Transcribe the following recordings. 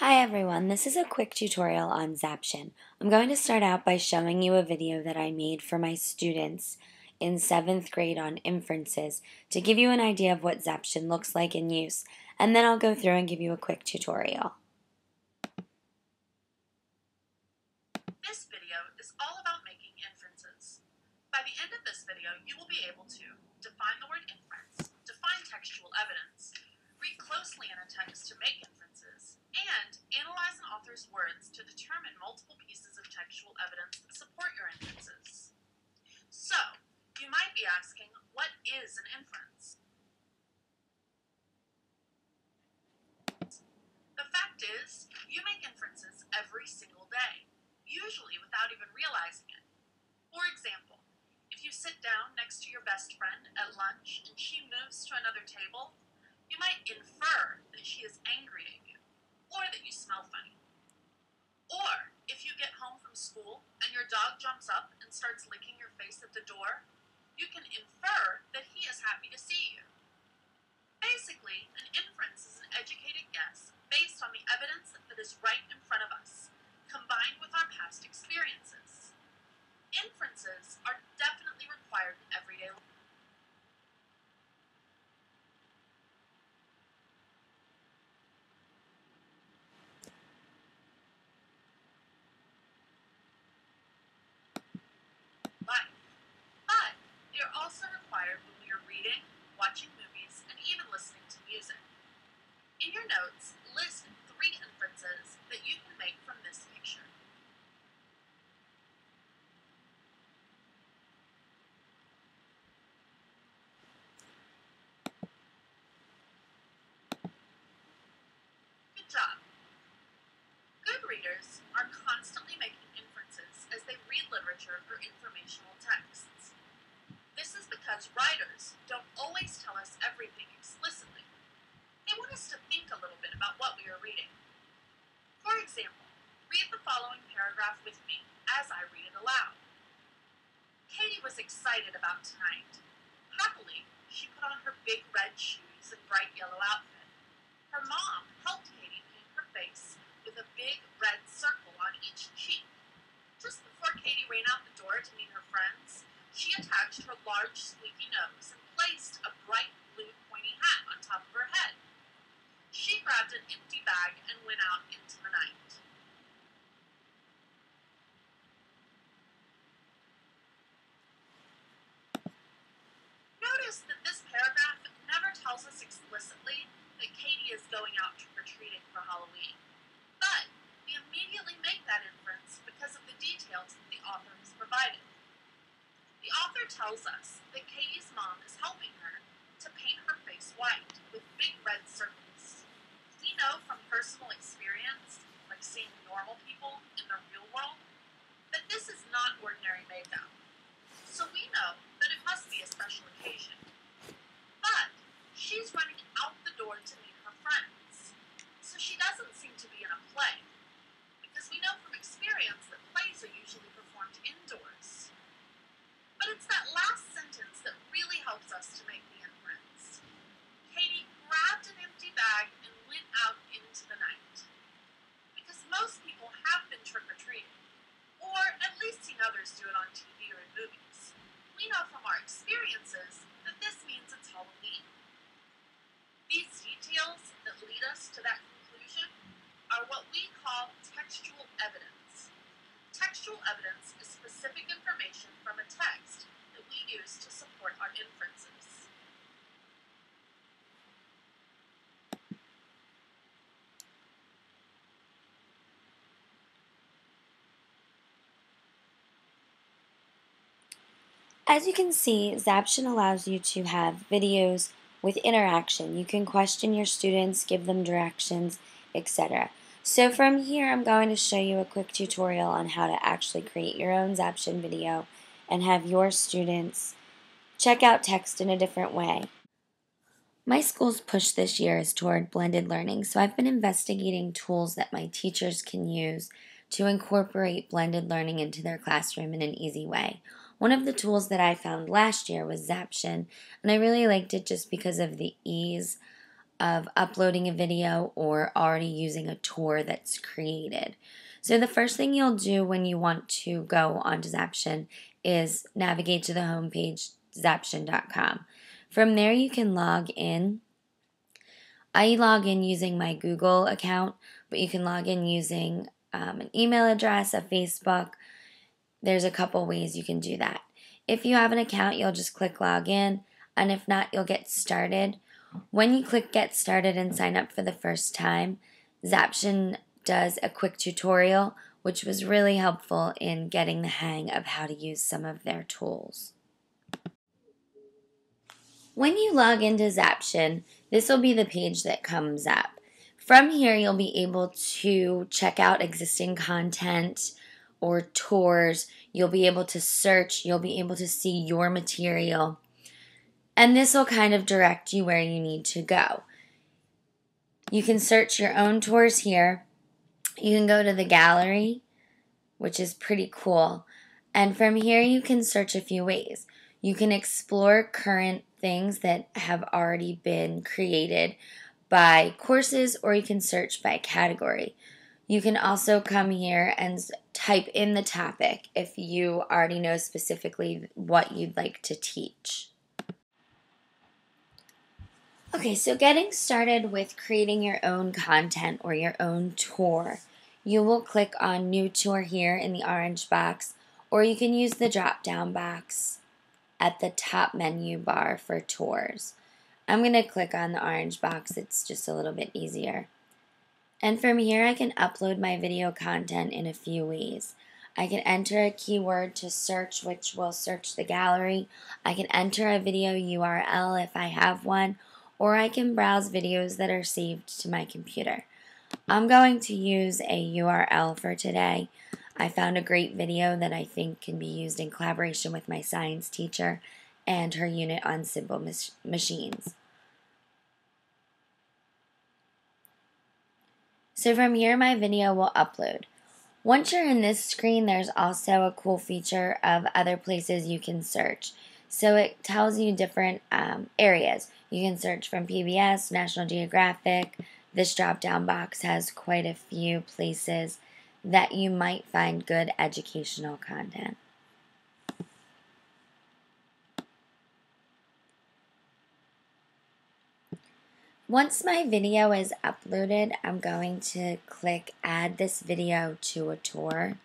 Hi everyone, this is a quick tutorial on Zaption. I'm going to start out by showing you a video that I made for my students in 7th grade on inferences to give you an idea of what Zaption looks like in use, and then I'll go through and give you a quick tutorial. This video is all about making inferences. By the end of this video, you will be able to define the word inference, define textual evidence, read closely in a text to make inferences, and analyze an author's words to determine multiple pieces of textual evidence that support your inferences. So, you might be asking, what is an inference? The fact is, you make inferences every single day, usually without even realizing it. For example, if you sit down next to your best friend at lunch and she moves to another table, you might infer that she is angry at you, or that you smell funny. Or, if you get home from school and your dog jumps up and starts licking your face at the door, you can infer that he is happy to see you. Basically, an inference is an educated guess based on the evidence that is right in front of us, combined with our past experiences. Inferences are definitely required in everyday life. But they are also required when we are reading, watching movies, and even listening to music. In your notes, list 3 inferences that you can make from this picture. Good job. Good readers are constantly making inferences as they read literature or informational texts. This is because writers don't always tell us everything explicitly. They want us to think a little bit about what we are reading. For example, read the following paragraph with me as I read it aloud. Katie was excited about tonight. Happily, she put on her big red shoes and bright yellow outfit. Her mom helped Katie paint her face with a big red circle on each cheek. Just before Katie ran out the door to meet her friends, she attached her large squeaky nose and placed a bright blue pointy hat on top of her head. She grabbed an empty bag and went out into the night. Notice that this paragraph never tells us explicitly that Katie is going out trick-or-treating for Halloween. But we immediately make that inference because of the details that the author has provided. The author tells us that Katie's mom is helping her to paint her face white with big red circles. We know from personal experience, like seeing normal people in the real world, that this is not ordinary makeup. So we know that it must be a special occasion. But she's running out the door to meet her friends. So she doesn't seem to be in a play, because we know from experience that plays are usually performed indoors. But it's that last sentence that really helps us to make the inference. Katie grabbed an empty bag and went out into the night. Because most people have been trick-or-treating, or at least seen others do it on TV or in movies. We know from our experiences that this means it's Halloween. These details that lead us to that conclusion are what we call textual evidence. Textual evidence is specific information from a text that we use to support our inferences. As you can see, Zaption allows you to have videos with interaction. You can question your students, give them directions, etc. So from here, I'm going to show you a quick tutorial on how to actually create your own Zaption video and have your students check out text in a different way. My school's push this year is toward blended learning, so I've been investigating tools that my teachers can use to incorporate blended learning into their classroom in an easy way. One of the tools that I found last year was Zaption, and I really liked it just because of the ease of uploading a video or already using a tour that's created. So the first thing you'll do when you want to go onto Zaption is navigate to the homepage, zaption.com. From there you can log in. I log in using my Google account, but you can log in using an email address, a Facebook. There's a couple ways you can do that. If you have an account, you'll just click log in, and if not, you'll get started. When you click get started and sign up for the first time, Zaption does a quick tutorial, which was really helpful in getting the hang of how to use some of their tools. When you log into Zaption, this will be the page that comes up. From here, you'll be able to check out existing content or tours. You'll be able to search. You'll be able to see your material. And this will kind of direct you where you need to go. You can search your own tours here. You can go to the gallery, which is pretty cool. And from here, you can search a few ways. You can explore current things that have already been created by courses, or you can search by category. You can also come here and type in the topic if you already know specifically what you'd like to teach. Okay, so getting started with creating your own content or your own tour, you will click on New Tour here in the orange box, or you can use the drop-down box at the top menu bar for tours. I'm going to click on the orange box. It's just a little bit easier. And from here, I can upload my video content in a few ways. I can enter a keyword to search, which will search the gallery. I can enter a video URL if I have one, or I can browse videos that are saved to my computer. I'm going to use a URL for today. I found a great video that I think can be used in collaboration with my science teacher and her unit on simple machines. So from here, my video will upload. Once you're in this screen, there's also a cool feature of other places you can search. So it tells you different areas. You can search from PBS, National Geographic. This drop-down box has quite a few places that you might find good educational content. Once my video is uploaded, I'm going to click Add this video to a tour.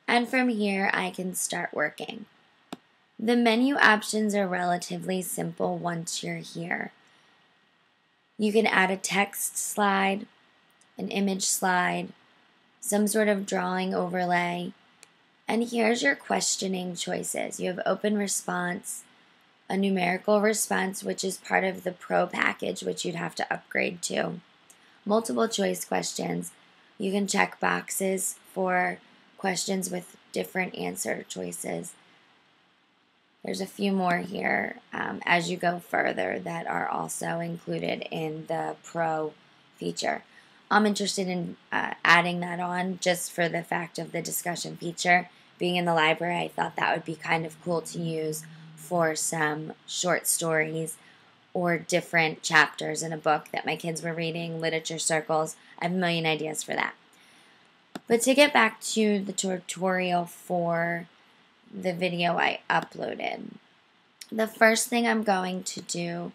And from here, I can start working. The menu options are relatively simple once you're here. You can add a text slide, an image slide, some sort of drawing overlay, and here's your questioning choices. You have open response, a numerical response, which is part of the Pro package, which you'd have to upgrade to, multiple choice questions. You can check boxes for questions with different answer choices. There's a few more here as you go further that are also included in the Pro feature. I'm interested in adding that on just for the fact of the discussion feature. Being in the library, I thought that would be kind of cool to use for some short stories or different chapters in a book that my kids were reading, literature circles. I have a million ideas for that. But to get back to the tutorial for the video I uploaded, the first thing I'm going to do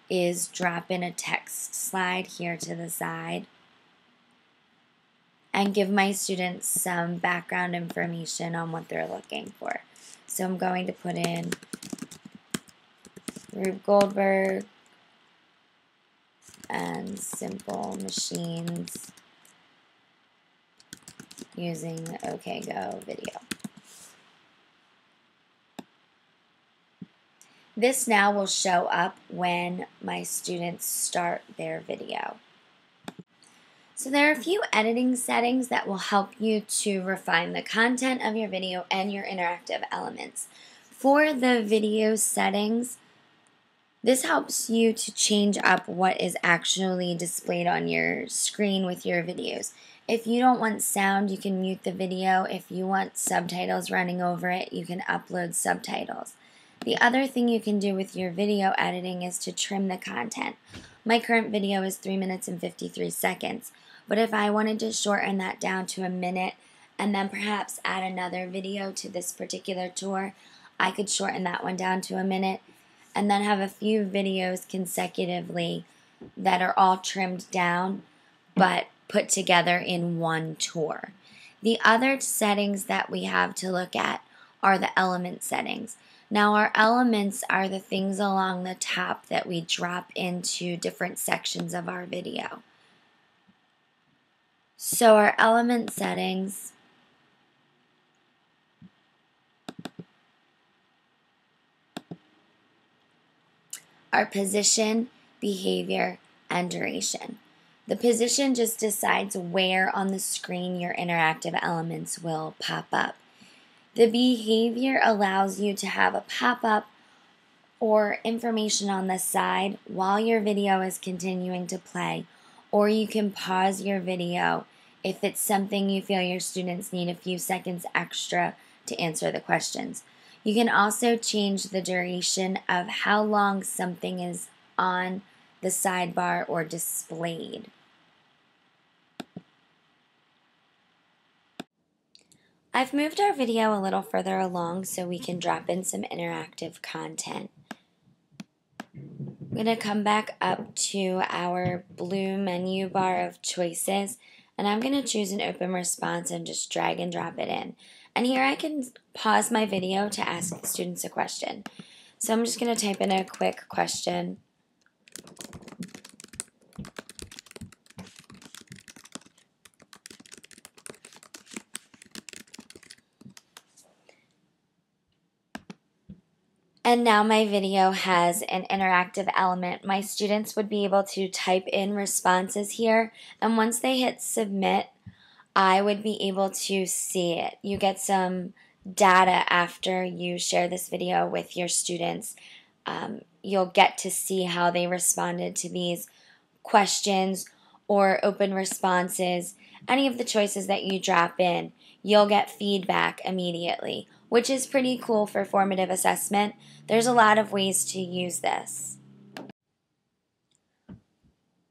is drop in a text slide here to the side and give my students some background information on what they're looking for. So I'm going to put in Rube Goldberg and simple machines using the OkGo video. This now will show up when my students start their video. So there are a few editing settings that will help you to refine the content of your video and your interactive elements. For the video settings, this helps you to change up what is actually displayed on your screen with your videos. If you don't want sound, you can mute the video. If you want subtitles running over it, you can upload subtitles. The other thing you can do with your video editing is to trim the content. My current video is 3 minutes and 53 seconds, but if I wanted to shorten that down to a minute and then perhaps add another video to this particular tour, I could shorten that one down to a minute and then have a few videos consecutively that are all trimmed down but put together in one tour. The other settings that we have to look at are the element settings. Now, our elements are the things along the top that we drop into different sections of our video. So our element settings are position, behavior, and duration. The position just decides where on the screen your interactive elements will pop up. The behavior allows you to have a pop-up or information on the side while your video is continuing to play, or you can pause your video if it's something you feel your students need a few seconds extra to answer the questions. You can also change the duration of how long something is on the sidebar or displayed. I've moved our video a little further along so we can drop in some interactive content. I'm going to come back up to our blue menu bar of choices, and I'm going to choose an open response and just drag and drop it in. And here I can pause my video to ask the students a question. So I'm just going to type in a quick question. And now my video has an interactive element. My students would be able to type in responses here, and once they hit submit, I would be able to see it. You get some data after you share this video with your students. You'll get to see how they responded to these questions or open responses. Any of the choices that you drop in, you'll get feedback immediately, which is pretty cool for formative assessment. There's a lot of ways to use this.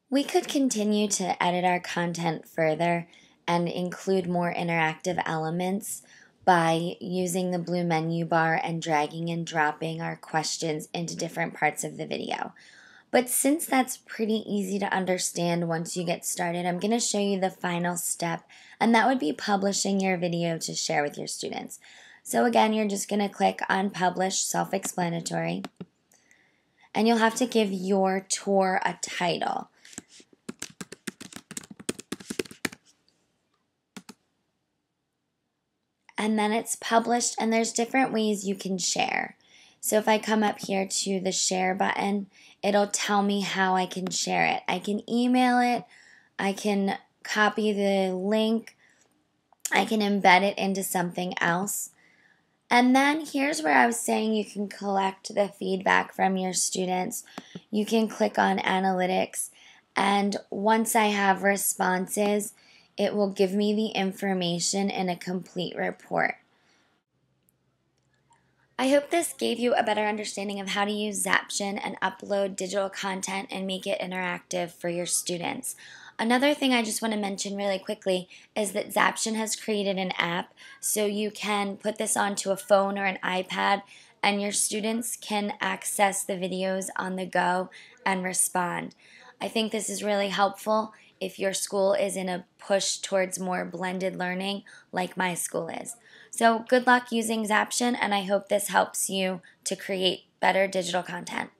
We could continue to edit our content further and include more interactive elements by using the blue menu bar and dragging and dropping our questions into different parts of the video. But since that's pretty easy to understand once you get started, I'm going to show you the final step, and that would be publishing your video to share with your students. So again, you're just going to click on Publish, self-explanatory, and you'll have to give your tour a title. And then it's published, and there's different ways you can share. So if I come up here to the share button, it'll tell me how I can share it. I can email it, I can copy the link, I can embed it into something else. And then here's where I was saying you can collect the feedback from your students. You can click on Analytics, and once I have responses, it will give me the information in a complete report. I hope this gave you a better understanding of how to use Zaption and upload digital content and make it interactive for your students. Another thing I just want to mention really quickly is that Zaption has created an app, so you can put this onto a phone or an iPad, and your students can access the videos on the go and respond. I think this is really helpful if your school is in a push towards more blended learning like my school is. So good luck using Zaption, and I hope this helps you to create better digital content.